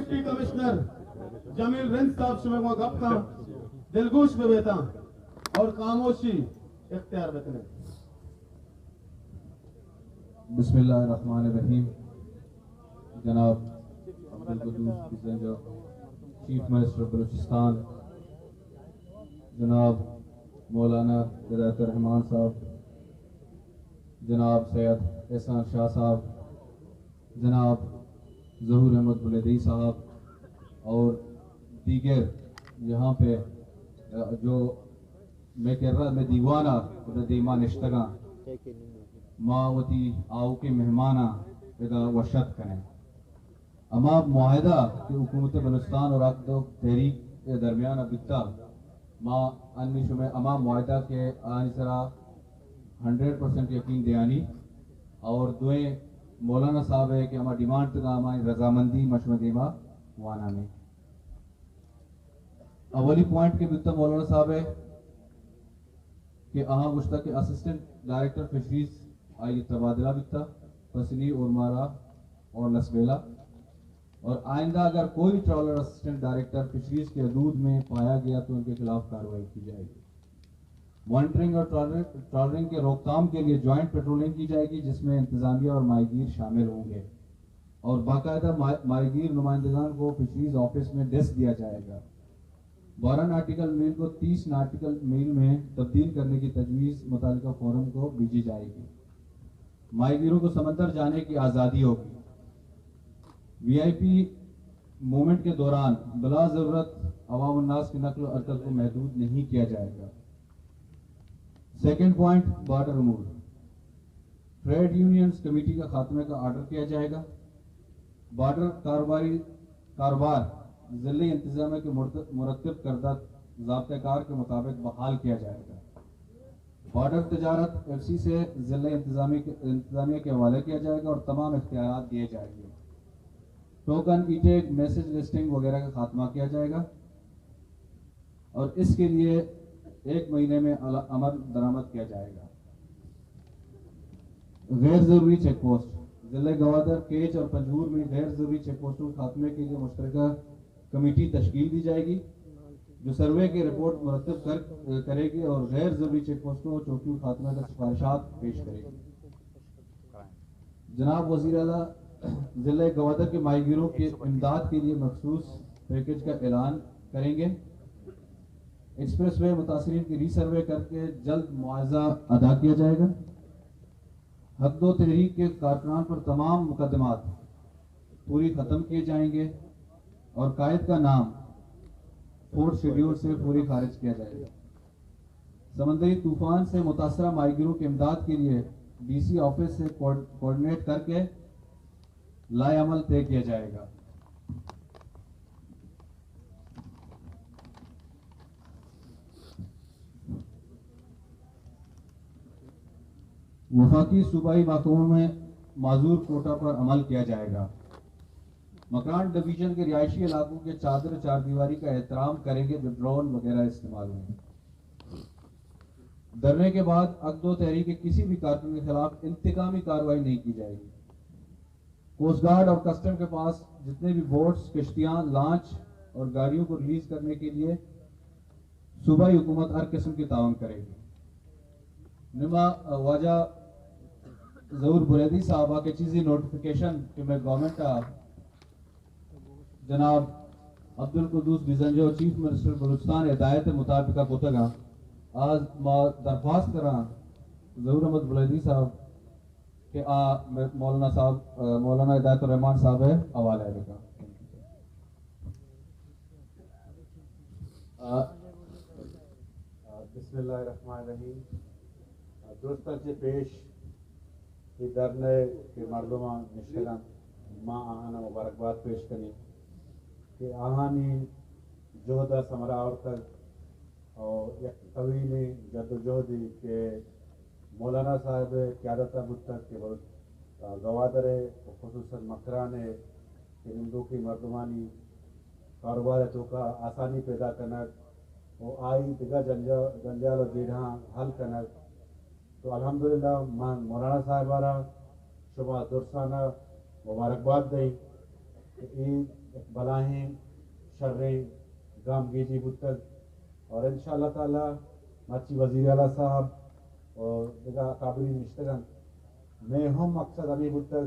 Deputy commissioner Jameel Rind साहब से मैं गप्ता दिलगोश में बेता और खामोशी इख्तियार बतने। बिस्मिल्लाहिर्रहमानिर्रहीम। जनाब अब्दुल कुद्दूस बिजंजो चीफ मिनिस्टर बलूचिस्तान, जनाब मौलाना हिदायतुर रहमान साहब, जनाब सैयद एहसान शाह साहब, जनाब ज़हूर अहमद बुलेदी साहब और दीगर यहाँ पे जो मैं कह रहा मैं दीवाना दीमा निश्तगा मावती आओ के मेहमाना विदा वशत करें अमा मुआहदा कि हुकूमत बलूचिस्तान और अक़द तहरीक के दरमियान अबिता माँ अन्य शुमे अमा मुआहदा के आनिसरा 100% यकीन दयानी और दुए मौलाना साहब है कि हमारा डिमांड तक हमारी रजामंदी मशवदेमा वाना में अवली पॉइंट के बिता मौलाना साहब है कि अहाँ गुश्ता के असिस्टेंट डायरेक्टर फिशरीज आई तबादला बिता फसली और मारा और नस्बेला और आइंदा अगर कोई ट्रॉलर असिस्टेंट डायरेक्टर फिशरीज के हदूद में पाया गया तो उनके खिलाफ कार्रवाई की जाएगी। मॉनिटरिंग और ट्रॉलरिंग के रोकथाम के लिए जॉइंट पेट्रोलिंग की जाएगी जिसमें इंतजामिया और माहीगीर शामिल होंगे और बाकायदा माहीगीर नुमाइंदगान को फिशरीज ऑफिस में डेस्क दिया जाएगा। 12 नाटिकल मील को 30 नाटिकल मील में तब्दील करने की तजवीज़ मुतालिका फोरम को भेजी जाएगी। माहीगीरों को समंदर जाने की आज़ादी होगी। वीआईपी मूवमेंट के दौरान बिला ज़रूरत अवाम उन्नास की नक्ल हरकत को महदूद नहीं किया जाएगा। सेकेंड पॉइंट, बॉर्डर अमूर ट्रेड यूनियंस कमेटी का खात्मे का आर्डर किया जाएगा। बॉर्डर कारोबार ज़िले इंतजामिया के मुरतब करदा ज़ाब्तेकार के मुताबिक बहाल किया जाएगा। बॉर्डर तजारत एफसी से ज़िले इंतजामिया के हवाले किया जाएगा और तमाम इख्तियार दिए जाएंगे। टोकन ईटेक मैसेज लिस्टिंग वगैरह का खात्मा किया जाएगा और इसके लिए 1 महीने में अमल दरामद किया जाएगा। गैर जरूरी चेक पोस्ट जिले गवादर, केच और पंजूर में गैर जरूरी चेक पोस्टों के खात्मे के लिए मुश्तरका कमेटी तश्कील दी जाएगी जो सर्वे की रिपोर्ट मुरतब करेगी और गैर जरूरी चेक पोस्टों चौकियों खात्मे का सिफारिशात पेश करेगी। जनाब वज़ीर आला जिले गवादर के माहीगीरों के इमदाद के लिए मखसूस पैकेज का ऐलान करेंगे। एक्सप्रेस वे मुतासरीन की रीसर्वे करके जल्द मुआवजा अदा किया जाएगा। हक़ तहरीक के कारकुनान पर तमाम मुकदमात पूरी ख़त्म किए जाएंगे और कायद का नाम 4th शेड्यूल से पूरी खारिज किया जाएगा। समंदरी तूफान से मुतासरा माहीगीरों की इमदाद के लिए डीसी ऑफिस से कोऑर्डिनेट करके लाए अमल तय किया जाएगा। वफाकी सूबाई महकमों में माजूर कोटा पर अमल किया जाएगा। मकान डिवीजन के रिहायशी इलाकों के चादर चारदीवारी का एहतराम करेंगे जो ड्रोन वगैरह इस्तेमाल होंगे। धरने के बाद अक़द तहरीक के किसी भी कारकुन के खिलाफ इंतकामी कार्रवाई नहीं की जाएगी। कोस्ट गार्ड और कस्टम के पास जितने भी बोट्स, किश्तियां, लांच और गाड़ियों को रिलीज करने के लिए सूबाई हुकूमत हर किस्म की ताउन करेगी। निमा वाजा ज़हूर बुलेदी साहबा के चीज़ी नोटिफिकेशन कि मैं गवर्नमेंट जनाब अब्दुल कुद्दूस बिजंजो चीफ मिनिस्टर बलूचिस्तान हिदायत मुताबिक कोतगा आज दरख्वास्त करा ज़हूर अहमद बुलेदी साहब कि मौलाना हिदायतुर रहमान साहब है हवाला है का बिस्मिल्लाहिर्रहमानिर्रहीम। दोस्तों से पेश धरने के मरदमा निश्तगन माँ आहाना मुबारकबाद पेश करें कि आहानी जोहदा समरा और तक और एक तवील जद्दोजहदी के मौलाना साहब क़यादत अबूद तक के बहुत गवादर खुसूसन मकरान हिंदू की मरदमानी कारोबार तो का आसानी पैदा करना और आई दिगा जंजाल और जेढ़ा हल करना तो अल्हम्दुलिल्लाह मान मौलाना साहबारा शुबा दुरसाना मुबारकबाद दी। एक बलाहें शर्रे गामगीजी बुतक और इंशाअल्लाह ताला माची वज़ीर आला साहब और दिगा काबिल निश्तगन मैं हम मकसद अभी बुतक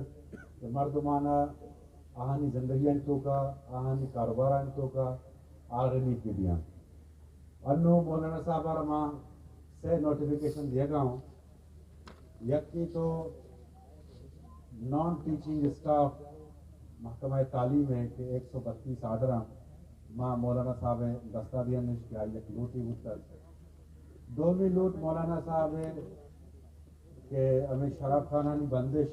मर्दमाना आहानी ज़िंदगी तो का आहानी कारोबार तो का आगनी की दिया अन्नो मौलाना साहब रमा से नोटिफिकेशन दिया गया हूँ यकी तो नॉन टीचिंग स्टाफ महकमा तालीम है कि 132 आर्डर माँ मौलाना साहब है दस्ता दिया निश्चित आई एक लूटी उत्तर दोमी लूट मौलाना साहब है कि हमें शराब खाना की बंदिश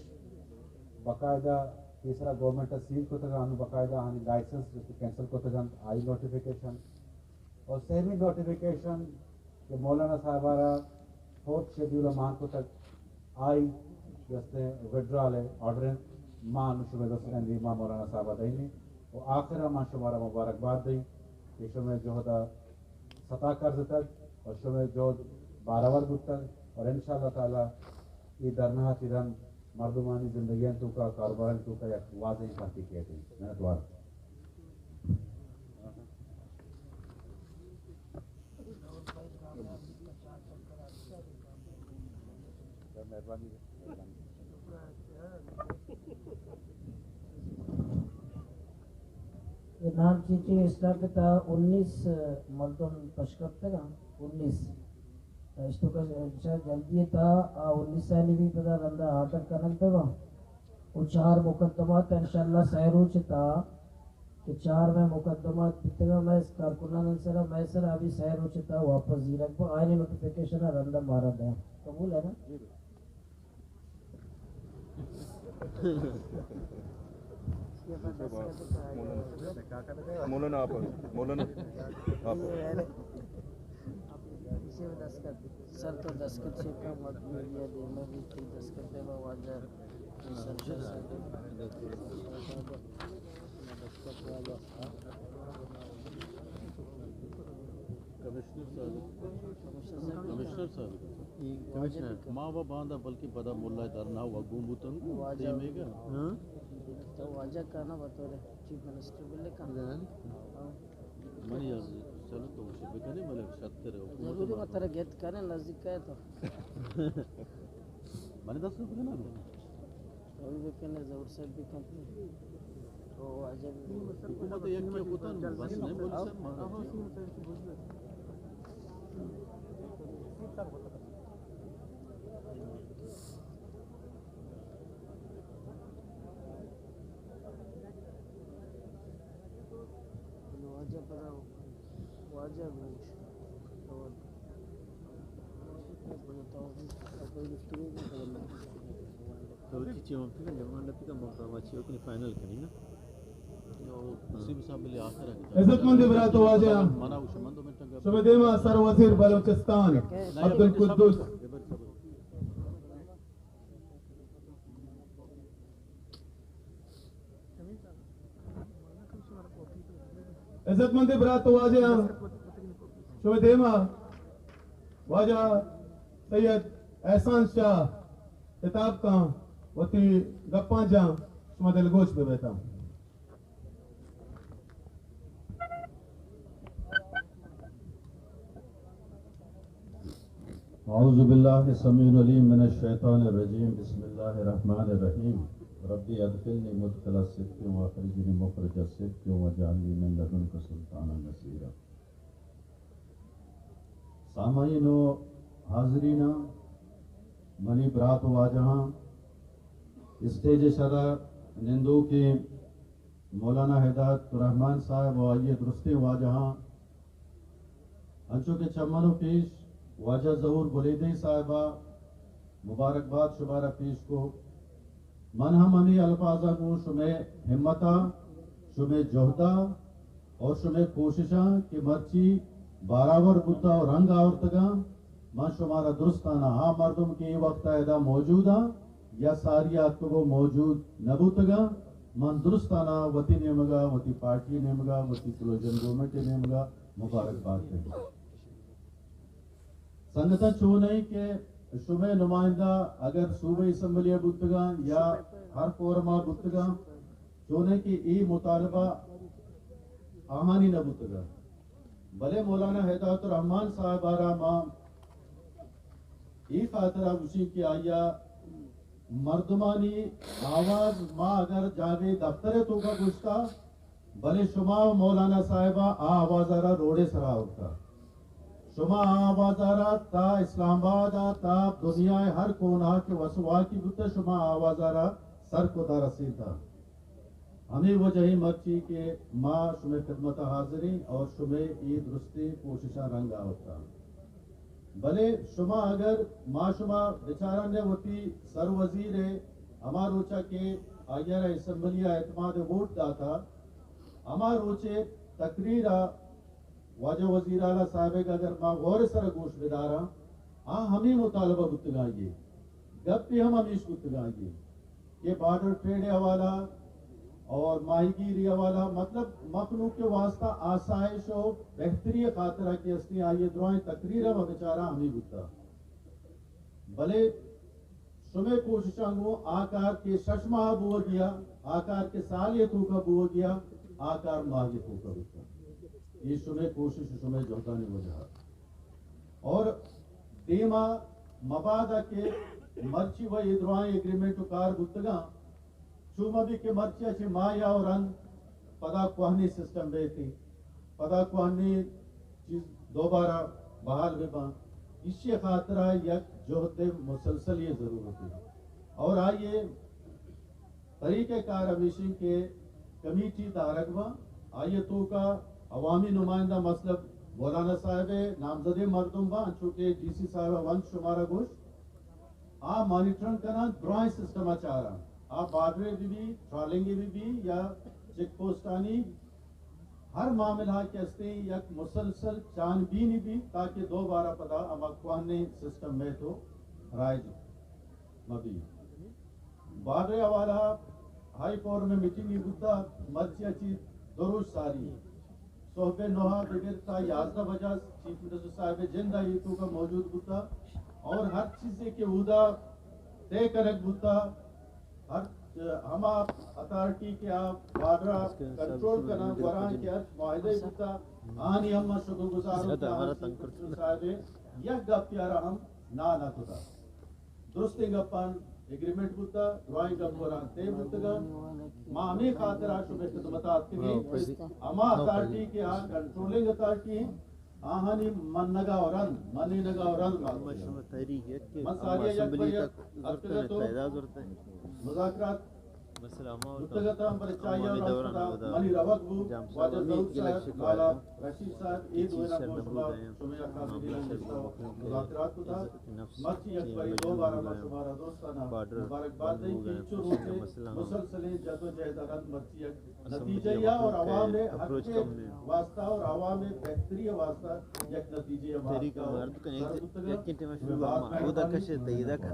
बाकायदा तीसरा गवर्नमेंट सील को तक अनु बाकायदा हानि लाइसेंस कैंसिल को तक आई नोटिफिकेशन और सेमी नोटिफिकेशन कि मौलाना साहबारा 4th शेड्यूल मान को तक आई जैसे विड्रॉल है ऑर्डर माँ अनुशुबे दी माँ मौलाना साहबा दी और आखिर माँ शुमारा मुबारकबाद दी कि शुमे जो होता सता कर्ज तक और शुमे जो 12 वर्ग तक और इंशाअल्लाह ताला ये दरना तिरन मर्दमानी जिंदगी तो का कारोबार तो का एक वाज़ेह भर्ती किए थे मैं दुआ मेहरबानी ये नाम टीचिंग स्टाफ था 19 मर्दों पशकते का 19 इस्तो का जल्दी था 19 साल भी पता रंदा आर्डर करने पे वो और 4 मुकदमात इंशाल्लाह सहरोच था कि 4 में मुकदमात बितगा मैं इस कारकुनान सरा मैं सर अभी सहरोच था वापस जीरक को आने नोटिफिकेशन रंदा मारा था कबूल है ना मौलाना आप मौलाना आप सर तो दस्खत से का मत मीडिया देना भी थी दस्खत है वाजा सर कमिश्नर साहब माँ बाप बांधा बल्कि बदा मुल्ला दरना हुआ गुम्बुतन देमेगा तो वाजा कहना बतौर चीफ मिनिस्टर बोले कहाँ मनी चलो तो उसे बेकने मले सत्तर जरूरी मत तेरा गेट करने नजदीक है तो मनी 10 रुपए ना अभी बेकने जरूर से भी कंपनी तो वाजा हुकूमत एक के होता है बस नहीं बोल सर वाजा पर वाजा घोष और तो किसी हम फिर जमान लपी का मौका वाची हो कि फाइनल करी ना उसी में सब मिले आखिर है इज्जतमंद बरात वाजा माना उस मंदो में तंग सुबेदेमा सर वजीर बलूचिस्तान अब्दुल कुद्दूस इज्जतमंद बरात वाजा सुबेदेमा वाजा सैयद एहसान शाह किताब का वती गप्पा जा सुमा दिलगोश पे बैठा औज़ु बिल्लाहि समीउल अलीम मिनश शैतानिर रजीम बिस्मिल्लाहिर्रहमानिर रहीम रब्बी अदखिलनी मुदखला सिद्क़िन व अखरिजनी मुखरज सिद्क़िन वजअलनी मिन लदुनका सुल्तानन नसीरा। सामाईन व हाज़रीन मनी बरात वाजहां स्टेज शरा निंदू के मौलाना हिदायत रहमान साहब व ये दुरुस्ती वाजहां अंचो के चमनो पेश वाजा जहूर बुलेदी साहिबा मुबारकबाद शुमारा पेश को मन हम अमी अल्फाजा को शुमे हिम्मता शुमे जोहदा और शुमे कोशिशा कि मर्ची बारावर बुद्धा और रंग आवरतगा मन शुमारा दुरुस्ताना हाँ मर्दम के वक्त ऐदा मौजूदा या सारियात को मौजूद नबूतगा मन दुरुस्ताना वती नेमगा वती पार्टी नेमगा वती क्लोजन गवर्नमेंट नेमगा मुबारकबाद देगा संगठन चो नहीं के शुमे नुमाइंदा अगर सूबे असम्बली बुतगा या हर कोरमा बुतगा चो नहीं कि ये मुतालबा आहानी नबुतगा भले मौलाना हिदायतुर रहमान साहब आरा मां ई खातरा उसी की आया मर्दमानी आवाज मां अगर जागे दफ्तर तो का गुस्ता भले शुमा मौलाना साहिबा आवाज आरा रोडे सरा होता शुमा आवाज आरा ता इस्लामाबाद ता दुनिया हर कोना के वसवा की बुत शुमा आवाज आरा सर को दा रसीदा हमें वजह मर्ची के माँ शुमे खिदमत हाजिरी और शुमे ईद दुरुस्ती कोशिशा रंगा होता भले शुमा अगर माँ शुमा बेचारा ने वती सर वजीर हमार रोचा के आयर असम्बलिया एतमाद वोट दाता हमार रोचे तकरीरा वाजा वजीर आला साहब का अगर माँ गौर सर गोश बेदारा हाँ हमें मुतालबा गुत्तगाएंगे गप भी हम हमीश गुत्तगाएंगे ये बॉर्डर ट्रेड हवाला और माहीगीरी वाला मतलब मखलूक के वास्ता आसाइश और बेहतरी खातरा की असली आइए द्रोएं तकरीर व बेचारा हमी गुत्ता भले सुमे कोशिशांगो आकार के शशमा बुआ गया आकार के साल ये थूका बुआ गया आकार माह ये थूका गुत्ता ये सुमे कोशिश सुमे जोता ने वजह और देमा मबादा के मर्ची व इद्रोएं एग्रीमेंट कार गुत्तगा चूमा भी के मर्चिया चे माया और अन पदा कुहानी सिस्टम बेती पदा कुहानी चीज दोबारा बहाल बेबा इसी खातरा यक जोहते मुसलसल ये जरूरत है और आइए तरीके कार अमीशी के कमेटी दारगवा आइए तो का अवामी नुमाइंदा मतलब मौलाना साहब नामजदे मर्दुम बा चूंकि डीसी साहब वंश शुमारा गोश आ मॉनिटरिंग करना ड्राइंग सिस्टम आचारा आप बार्डर भी ट्रॉलिंग भी या चेक पोस्टानी हर मामला के अस्ते या मुसलसल चानबीन भी ताकि दोबारा पता अमक्वाने सिस्टम में तो राइज मबी बार्डर वाला हाई कोर्ट में मीटिंग बुद्धा मर्ची अच्छी दुरुस्त सारी सोहबे नोहा बिगड़ता 11 बजा चीफ मिनिस्टर साहब जिंदा ये तो का मौजूद बुद्धा और हर चीज के उदा तय करक बुद्धा हर हम अथॉरिटी के आप बार्डर कंट्रोल करना वरान के माहिदे बुद्धा आनी हम शुक्रगुजार होता साहब यह गप प्यारा हम ना खुदा दुरुस्ती गप्पन एग्रीमेंट बुद्धा ड्राइंग गप वरान ते बुद्धा मामी खातिर शुभ खिदमत आती अमा अथॉरिटी के आ कंट्रोलिंग अथॉरिटी आहानी मन नगा औरन मनी नगा औरन मशरूम तहरीक है कि मसालिया असेंबली यक तक पर तो पैदा होता है मुज़ाकरात मसला मुतगता पर चाहिए और मनी रवक बु वाजा दाऊद साहब लाला रशीद साहब ये दो ना मोशबा सुमेरा खासिन मुज़ाकरात को था मर्ची यक पर दो बार हमारा दोस्ताना मुबारकबाद दें कि चो रोचे मुसलसल जदोजहद मर्ची यक नतीजे या और आवाम में हक के वास्ता और आवाम में बेहतरी वास्ता यक नतीजे तहरीक मार तो कहीं एक घंटे में शुरू हुआ उदा कशे तईदा का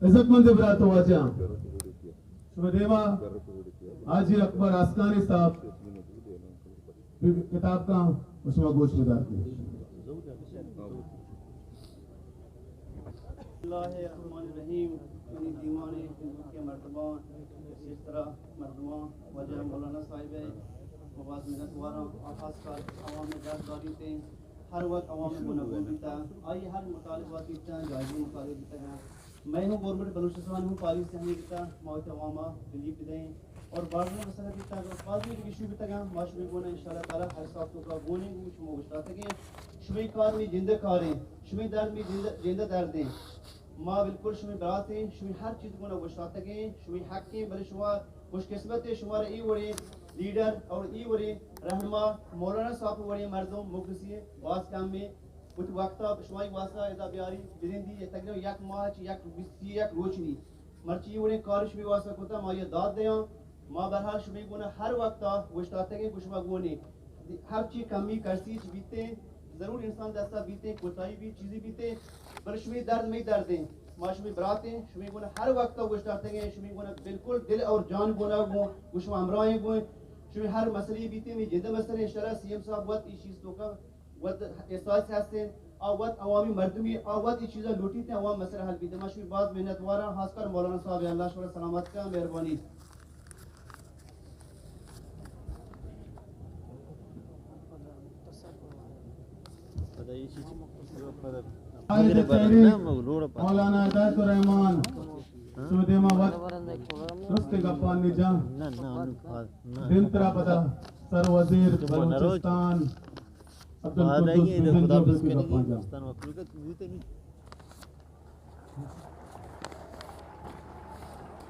इज्जतमंद बरात वाजा सुबदेवा हाजी अकबर आसकानी साहब किताब का उसमें गोश बता रहीम दीवाने के मर्तबा इस तरह मर्दमा वजह मौलाना साहिब मवाज मिन्नत वारा खास कर आवाम में दर्दारी थे हर वक्त आवाम में मुनव्वर बीता आई हर मुतालिबा बीता जायज़ मुतालिब बीता मैं हूँ गवर्नमेंट बलूचिस्तान हूँ पारिस से हमने किया मौत अवामा रिलीफ दें और बाढ़ में मसला किया पार्टी के इशू भी तक माशरे गोने इंशाल्लाह ताला हर साफ तो का गोने को शुमो गुस्ता तक शुमे कार में जिंदा कारें शुमे दर्द में जिंदा दर्द दें माँ बिल्कुल शुमे बरात हैं शुमे हर चीज को ना गुस्ता तक शुमे हक के बड़े शुमा खुशकिस्मत है शुमारे ई वड़े लीडर और ई वड़े रहनुमा मौलाना साहब वड़े मर्दों मुखलिसी वास काम में कुछ वक्त शुमाई वासा इदा बियारी बिरिंदी ये तकरीबन यक मार्च यक बिस्ती यक रोशनी मर्ची उन्हें कारश भी वासा कोता माँ ये दाद दे माँ बहरहाल शुमाई गुना हर वक्त वुश्ताते के कुछ मगोने हर चीज कमी करसी बीते जरूर इंसान दस्ता बीते कोताही भी चीजें बीते पर शुमाई दर्द में दर्द हैं माँ शुमाई बराते शुमाई गुना हर वक्त वुश्ताते के शुमाई गुना बिल्कुल दिल और जान गुना गो कुछ अमराएं गो शुमाई हर मसले बीते में जिंदा मसले इंशाल्लाह सीएम साहब वत इस चीज तो का वत एहसास हस्ते آوت عوامی مردمی آوت یہ چیزیں لوٹی تھیں عوام مسئلہ حل بھی تھے مشہور بات محنت وارا خاص کر مولانا صاحب اللہ شکر سلامت کا مہربانی مولانا ہدایت الرحمان سودیما وقت رستے کا پانی جان دنترا پتا سر وزیر بلوچستان عبدالقدس کا پانی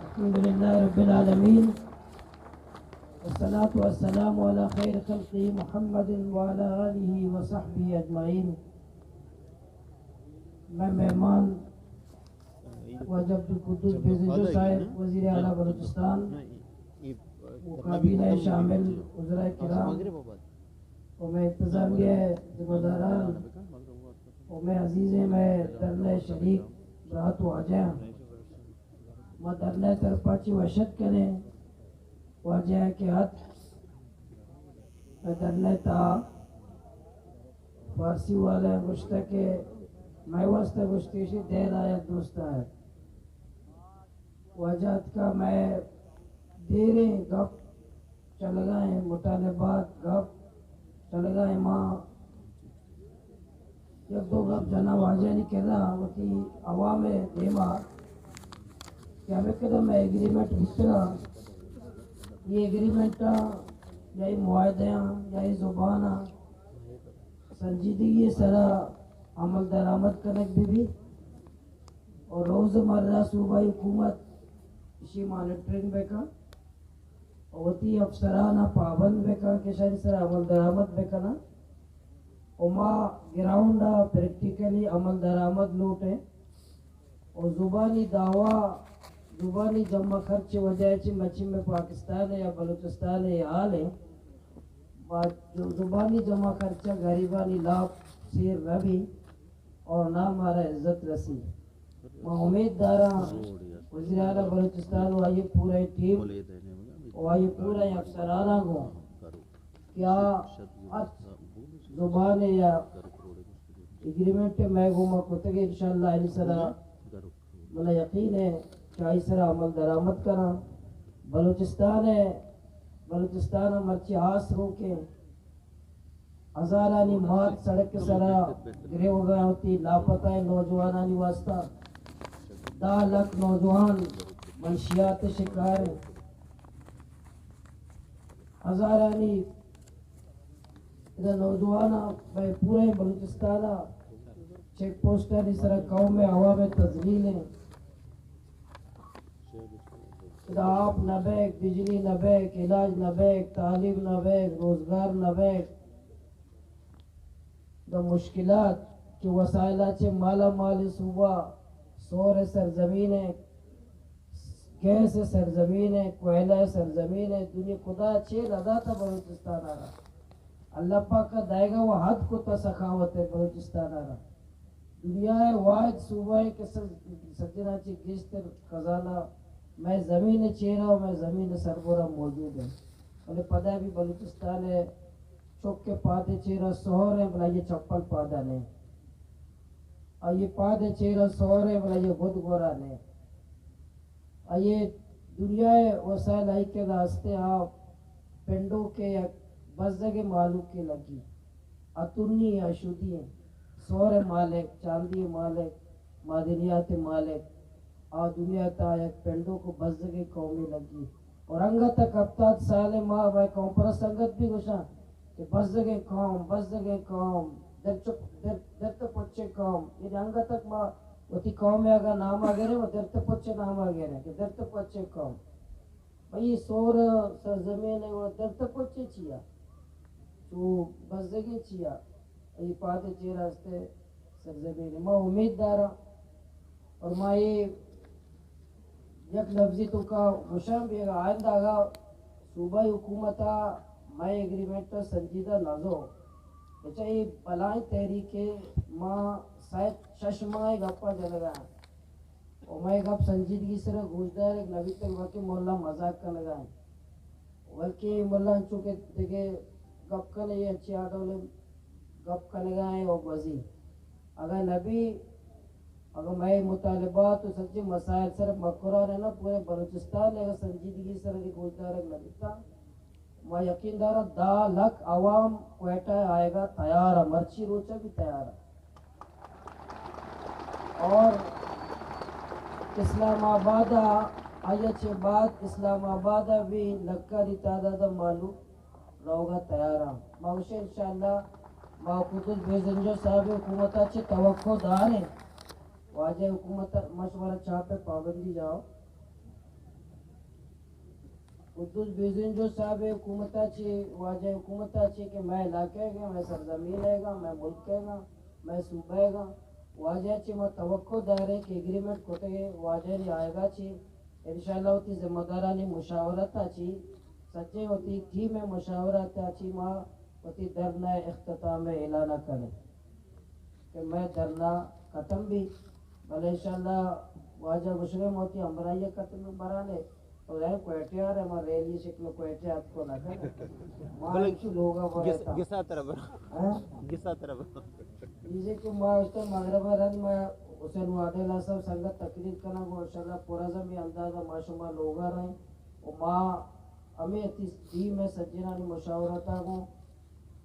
الحمد لله رب العالمين والصلاة والسلام على خير خلقه محمد وعلى آله وصحبه أجمعين میں مہمان واجب القدس بیزیجو صاحب وزیر اعلیٰ بلوچستان کابینہ شامل وزراء کرام اور میں انتظامیہ ذمہ داران اور میں عزیز میں درنہ شریک برات واجہ ما درنہ ترپاچی وشد کریں واجہ کے ہاتھ میں درنہ تا فارسی والے گشتہ کے میں واسطہ گشتیشی دیر آیا دوستا ہے واجہت کا میں دیریں گپ چل گئے مطالبات گپ چل گئے ماں یک دو گپ جنا واجہ نہیں کہہ رہا ہوتی عوام دیما کہ ہمیں قدم ہے ایگریمنٹ بھترا یہ ایگریمنٹ یا یہ معاہدیاں یا یہ زبانہ سنجیدگی سرا عمل درآمد کنک بھی اور روز مرہ صوبائی حکومت اسی مانیٹرنگ بکا اور وتی افسرانہ پابند بکا کہ شاید سر عمل درآمد بکنا اور ما گراؤنڈا پریکٹیکلی عمل درآمد لوٹے اور زبانی دعویٰ زبانی جمع خرچ وجہ چی مچی میں پاکستان ہے یا بلوچستان ہے یا حال ہے جو زبانی جمع خرچہ غریبانی لاپ سیر ربی اور نہ ہمارا عزت رسی میں امید دارا وزیر اعلیٰ بلوچستان و آئیے پورا ٹیم و آئیے پورا افسرانہ کو کیا زبان یا ایگریمنٹ میں گوما کتے گے انشاءاللہ علیہ السلام ملا یقین ہے کہ آئی سرا عمل درآمد کرا بلوچستان ہے بلوچستان مرچی آس رو کے ہزارانی موت سڑک کے سرا گرے ہو گئے ہوتی لاپتہ نوجوانانی واسطہ 10 لاکھ نوجوان منشیات شکار ہزارانی نوجوانا بھائی پورے بلوچستانہ چیک پوسٹر اس طرح قوم میں ہوا میں تزلیل ہیں آپ نہ بیک بجلی نہ بیک علاج نہ بیک تعلیم نہ بیک روزگار نہ بیک دو مشکلات کہ وسائلہ چے مالا مالی صوبہ سور سرزمین ہے گیس سرزمین ہے کوئلہ سرزمین ہے دنیا خدا چے رضا تھا بلوچستان آ رہا اللہ پاک کا دائے گا وہ حد کو تا سخاوت ہے بلوچستان آ رہا دنیا ہے واحد صوبہ ہے کہ سجنہ چی گشتر خزانہ میں زمین چیرہ ہوں میں زمین سربورہ موجود ہے بلے پدہ بھی بلوچستان ہے چوک کے پادے چیرہ سہور ہے بلا یہ چپل پادہ نہیں اور یہ پادے چیرہ سہور ہے بلا یہ بدھ گورا نہیں اور یہ دنیا ہے وسائل آئی کے راستے آپ پنڈوں کے بس جگہ معلوم کے لگی اتنی اشودی ہیں سور مالک چاندی مالک معدنیات مالک اور دنیا تا ایک پنڈوں کو بس جگہ قومی لگی اور انگا تک ہفتاد سال ماں بھائی قوم پر سنگت بھی گوشا کہ بس جگہ قوم در تو پچھے قوم یعنی انگا تک ماں وہی قوم میں اگر نام آگے رہے وہ در تو پچھے نام آگے رہے کہ در تو پچھے قوم بھئی سور سرزمین ہے وہ در تو پچھے چیا تو بس جگہ چیا یہ پاتے چی راستے سرزمین ہے میں امید دارا اور میں یہ یک لفظی تو کا گوشم بھی آئندہ آگا صوبائی حکومتا میں ایگریمنٹ سنجیدہ نازو بچہ یہ بلائیں تحریکے ماں سائد ششمائی گپا جل گا اور میں گپ سنجیدگی سے گوشدار ایک نبی تک وقت مولا مذاق کا لگائیں بلکہ مولا چونکہ دیکھے گپ کا نہیں اچھی آٹو لے گپ کا لگائیں اور وزی अगर नबी अगर मैं मुतालबा तो सच्चे मसाइल सिर्फ मकरा रहना पूरे बलूचिस्तान अगर संजीदगी सर की गुलजार नबीता मैं यकीन दारा 10 लाख आवाम क्वेटा आएगा तैयार है मर्ची रोचा भी तैयार है और इस्लामाबाद आयचे बाद इस्लामाबाद भी लक्करी तादाद मालूम रहोगा तैयार है मौशे इंशाल्लाह माकुदुल बेजंजो साहब हुकूमताचे तवक्कोदार है वाजे हुकूमत मशवरा चाह पे पाबंदी जाओ कुदुस बेजंजो साहब हुकूमताचे वाजे हुकूमताचे कि मैं इलाके है मैं सरजमीन हैगा मैं मुल्क हैगा मैं सूबा हैगा वाजे चे मैं तवक्कोदार है कि एग्रीमेंट कोते वाजे नहीं आएगा ची इंशाल्लाह होती जिम्मेदारानी मुशावरत आची सच्चे होती थी मैं मुशावरत आची माँ होती धरना इख्तिताम में ऐलान करें कि मैं धरना ख़त्म भी भले इंशाल्लाह वाजा मुशरिम होती हमारा ये ख़त्म बराने तो यार क्वेटे आ रहे हमारे रैली शक्ल क्वेटे आपको ना कर माँ इच्छू लोगा बोलता गिसा तरफ गिसा तरफ जिसे कि माँ उसका मगरबा रन में हुसैन वादेला सब संगत तकरीर करना को इंशाल्लाह पूरा जमी अंदाजा माशुमा लोगा रहे और माँ हमें ती में सज्जना ने मुशावरता को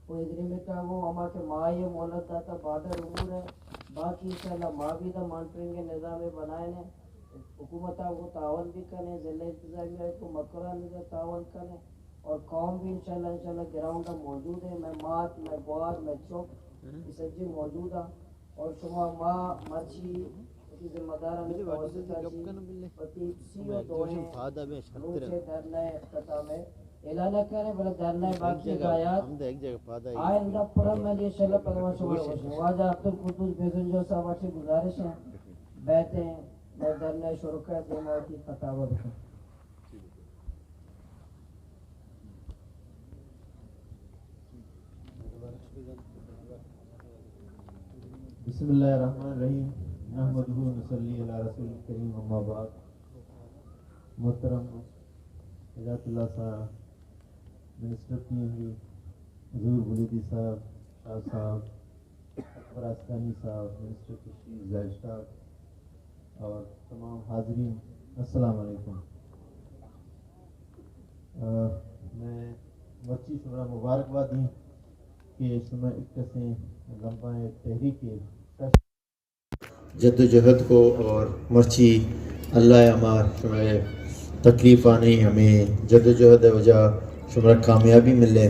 वो एग्रीमेंट वो अमा के माँ ये मोहलत दाता बॉर्डर उमूर है बाकी इंशाल्लाह माँ भी दा मॉनिटरिंग निज़ाम बनाए ने हुकूमत को तावन भी करें ज़िला इंतज़ामिया को मकरान का तावन करें और कौम भी इंशाल्लाह ग्राउंड मौजूद है मैं मात मैं ग्वार मैं चौक ये सज्जे मौजूद है और शुमा माँ मर्ची की जिम्मेदार हमें ऐलान करें बड़ा धरना बाकी गायब एक जगह फादा आइंदा पुरम में ये इंशाल्लाह पगमा शुरू वाजा अब्दुल कुद्दूस बेजंजो साहब से गुजारिश है बैठे मैं धरना शुरू कर देना की फतावा दें बिस्मिल्लाहिर्रहमानिर्रहीम नहमदुहु व नसल्ली अला रसूलिल करीम अम्मा बाद मोहतरम हिदायतुल्लाह साहब मिनिस्टर पीएमडी हजूर बुलीदी साहब शाह साहब फरास्तानी साहब मिनिस्टर तशरीफ ज़ाहिर साहब और तमाम हाज़रीन अस्सलाम वालेकुम। मैं मर्ची शुरा मुबारकबाद दी कि शुमा इक्कसे लंबा तहरीक जद्दोजहद को और मर्ची अल्लाह अमार शुमा तकलीफ़ आने हमें जद्दोजहद वजह शुमा कामयाबी मिले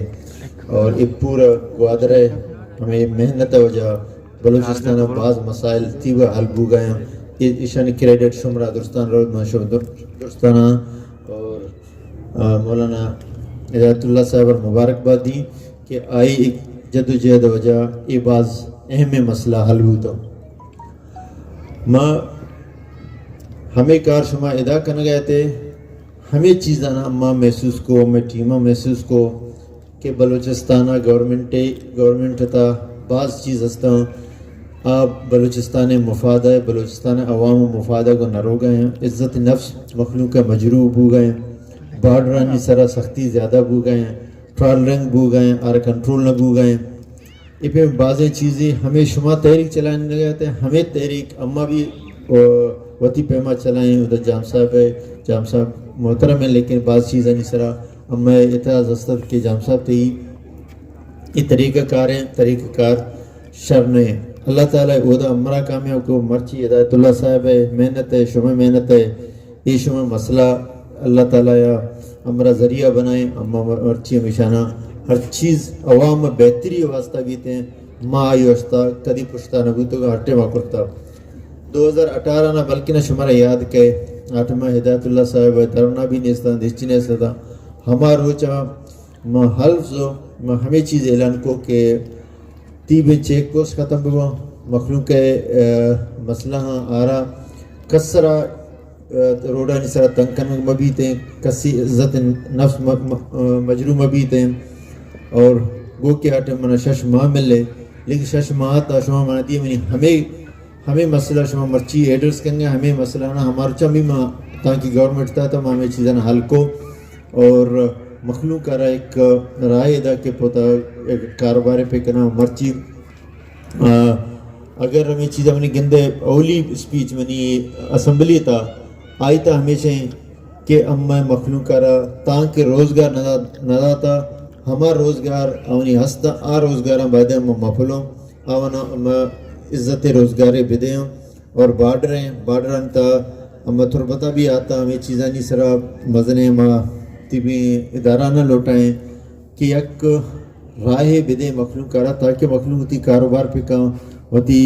और ये पूरा ग्वादर हमें मेहनत वजह बलूचिस्तान बाज़ मसाइल तीवा हल बू गए ईशान क्रेडिट शुमरा दुरुस्तान रोड मशहूर दुरुस्ताना और मौलाना हिदायतुल्लाह साहब और मुबारकबाद दी कि आई एक जद्दोजहद वजह ये बाज़ अहम मसला हल हुआ तो माँ हमें कार शुमा अदा करने गए थे हमें चीज़ ना अम्मा महसूस को मैं टीमा महसूस को कि बलूचिस्तान गवर्नमेंट था बाज़ चीज़ हस्ता आप बलूचिस्तान मुफादा है बलूचिस्तान अवाम मुफादा को नरो गए हैं इज़्ज़त नफ्स मखलूक मजरूब हो गए हैं बार्डरानी सरा सख्ती ज़्यादा बू गए हैं टॉलरेंस बू गए हैं आर कंट्रोल न बू गए हैं ये पे बाज़ चीज़ें हमें शुमा तहरीक चलाने लगे थे हमें तहरीक अम्मा भी वती पैमा चलाएँ उधर जाम साहब मोहतरम है लेकिन बाज़ चीज़ें नहीं सरा अम्मा एतराज़ हस्तद के जाम साहब थे ये तरीक़ाकार हैं तरीक़ाकार शर ने अल्लाह ताला उदा अमरा कामयाब को मर्ची हिदायतुल्लाह साहब है मेहनत है शुमा मेहनत है ये शुमा मसला अल्लाह ताला या अमरा ज़रिया बनाए अम्मा मर्ची हमेशाना हर चीज़ अवाम में बेहतरी वास्ता भी थे माँ आई वास्ता कदी पुछता न तो हटे वाकुरता 2018 ना बल्कि ना शुमारा याद के आठमा हिदायतुल्लाह साहब तरना भी नेस्ता दिश्ची नेस्ता हमार हो चाह माँ हल्फ जो माँ हमें चीज़ ऐलान को के तीबे चेक पोस्ट ख़त्म हुआ मखलूक के मसला हाँ आरा कसरा रोडा निसरा तंकन मबी थे कसी इज़्ज़त नफ्स मजरू मबी थे और गो के आटे मना शश माह मिले लेकिन शश माह था शुमा मना दिए मैंने हमें मसला शुमा मर्ची एडर्स करेंगे हमें मसला ना हमारे चमी माँ ताकि गवर्नमेंट था तो हमें चीज़ें हल को और मखलूक का एक राय अदा के पोता एक कारोबार पे करना मर्ची اگر ہمیں چیز اپنی گندے اولی سپیچ منی اسمبلی تا آئی تا ہمیشہ کہ اما مخلوق کرا تاکہ روزگار ندا تا ہما روزگار اونی ہستا آ روزگار بعد ہم مفلوں آونا اما عزت روزگار بدیں اور بارڈر انتا اما تربتا بھی آتا ہمیں چیزاں نہیں سرا مزنے ما تیبی ادارہ نہ لوٹائیں کہ یک راہ بدے مخلوق کرا تاکہ مخلوق تی کاروبار پہ کام ہوتی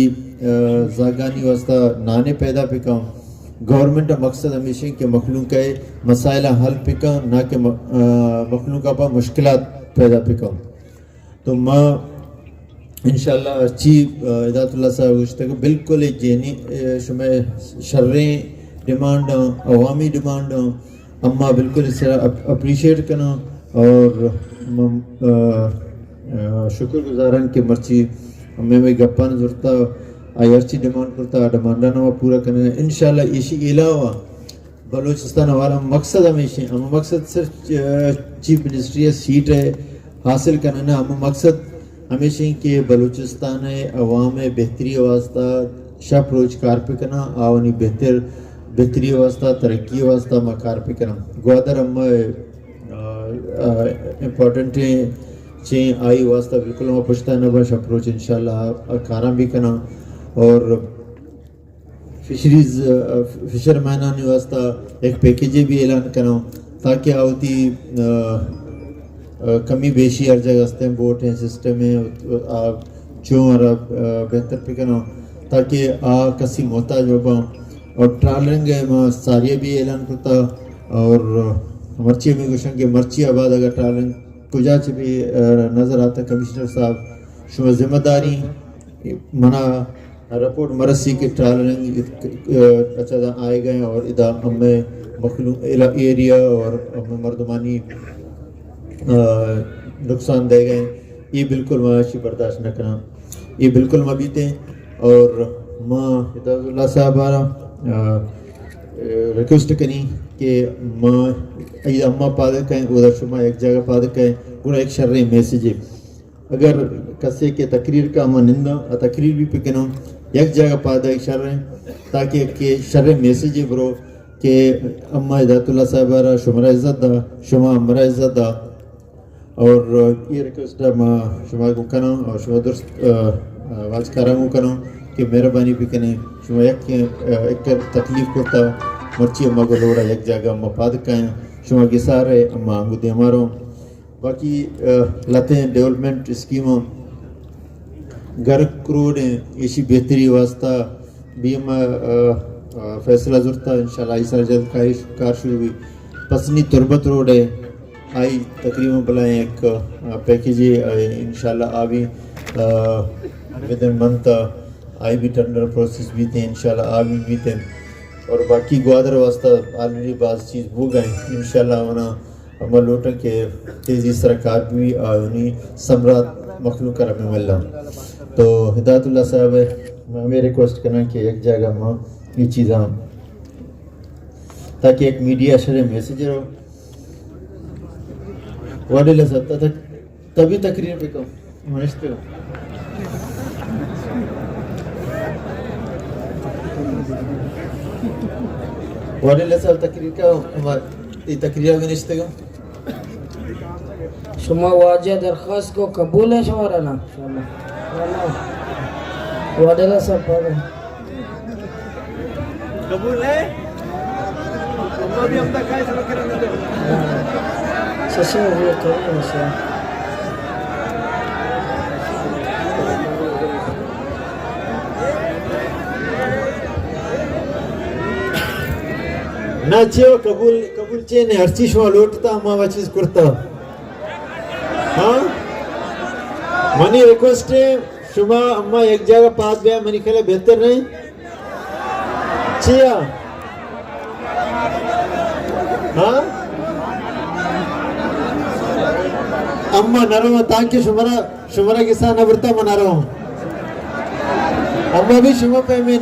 زاگانی واسطہ نانے پیدا پہ کام گورنمنٹ مقصد ہمیشہ کہ مخلوق کے مسائل حل پہ کام نہ کہ مخلوق کا مشکلات پیدا پہ کام تو ماں انشاءاللہ اچھی ہدایت اللہ صاحب گوشتا کہ بالکل جینی شمع شریں ڈیمانڈ عوامی ڈیمانڈ اما بالکل اس طرح اپریشیٹ کرنا اور شکر گزارن کہ مرچی ہمیں گپان ضرورتا آئی ہرچی ڈیمانڈ کرتا ڈیمانڈا نوا پورا کرنا انشاءاللہ اسی علاوہ بلوچستان والا مقصد ہمیشہ ہم مقصد صرف چیف منسٹری سیٹ ہے حاصل کرنا ہم مقصد ہمیشہ کہ بلوچستان عوام بہتری واسطہ شپ روزگار پہ کرنا آونی بہتری واسطہ ترقی واسطہ مکار پہ کرنا گوادر ہم امپورٹنٹ چین آئی واسطہ بالکل ہم پوچھتا ہے نباش اپروچ انشاءاللہ کاراں بھی کرنا اور فشر مینانی واسطہ ایک پیکیجی بھی اعلان کرنا تاکہ آوتی کمی بیشی ہر جگہ ہستے ہیں بوٹ ہیں سسٹم ہیں جو ہمارا بہتر پہ کرنا تاکہ کسی محتاج ہوگا اور ٹرالنگ ہے ساریہ بھی اعلان کرتا اور مرچی میں گوشن کہ مرچی آباد اگر ٹرالنگ کجا چھ بھی نظر آتا کمشنر صاحب شما ذمہ داری منا رپورٹ مرسی کے ٹرالنگ اچھا آئے گئے اور ادا ہمیں مخلوق ایریا اور ہمیں مردمانی نقصان دے گئے یہ بالکل معاشی برداشت نہ کرنا یہ بالکل مبیتے اور ماں ہدایت اللہ صاحب ریکویسٹ کریں کہ ماں اما پادہ کہیں ادھر شما ایک جگہ پادہ کہیں پورا ایک شرعی میسیج ہے اگر کسی کے تقریر کا اما نندہ تقریر بھی پکنوں یک جگہ پادہ ایک شرعی تاکہ کہ شرعی میسیج ہے برو کہ اما ہدایت اللہ صاحب شمرہ عزت دا شما امرہ عزت دا اور یہ ریکویسٹ ہے شما کو کنا اور شما درست واج کارامو کنا کہ مہربانی بھی کنے شما ایک تکلیف کرتا مرچی اما کو لوڑا یک جگہ اما پاد کائیں شما گسار ہے اما آنگو دے ہماروں باقی لاتیں ڈیولپمنٹ اسکیموں گھر کروڑ ہیں ایشی بہتری واسطہ بھی اما فیصلہ ضرورتا انشاءاللہ آئی سال جلد کار شروع ہوئی پسنی تربت روڈ ہے آئی تقریباً بلائیں ایک پیکیجی انشاءاللہ آبی ودن منتھ آئی بھی ٹرنر پروسیس بھی تھے انشاءاللہ آبی بھی تھے اور باقی گوادر واسطہ آلریڈی بعض چیز بھو گئیں انشاءاللہ ہونا ہمیں لوٹیں کہ تیزی سرکار بھی آئینی سمرات مخلوق کر ہمیں ملنا تو ہدایت اللہ صاحب ہمیں ریکویسٹ کرنا کہ ایک جگہ ہم یہ چیزیں تاکہ ایک میڈیا شرح میسیج رہو واڑے لے سکتا تھا تبھی تقریر پہ کہوں منشتے ہو واڑے لے سکتا تقریر کا تقریر آگے نشتے گا شما واجہ درخواست کو قبول ہے شما رہنا واڑے لے سکتا قبول ہے ہم بھی ہم تک کھائے سبق کرنے دے ششے ہوئے کرنے سے نہ چھو قبول چینے ہر چیز شما لوٹتا ہما چیز کرتا ہاں منی ریکویسٹ ہے شما اما ایک جگہ پاس گیا منی کھلے بہتر نہیں چیا ہاں اما نرم تاکہ شمرہ کے ساتھ نبرتا منا رہا ہوں اما بھی شما پہ میں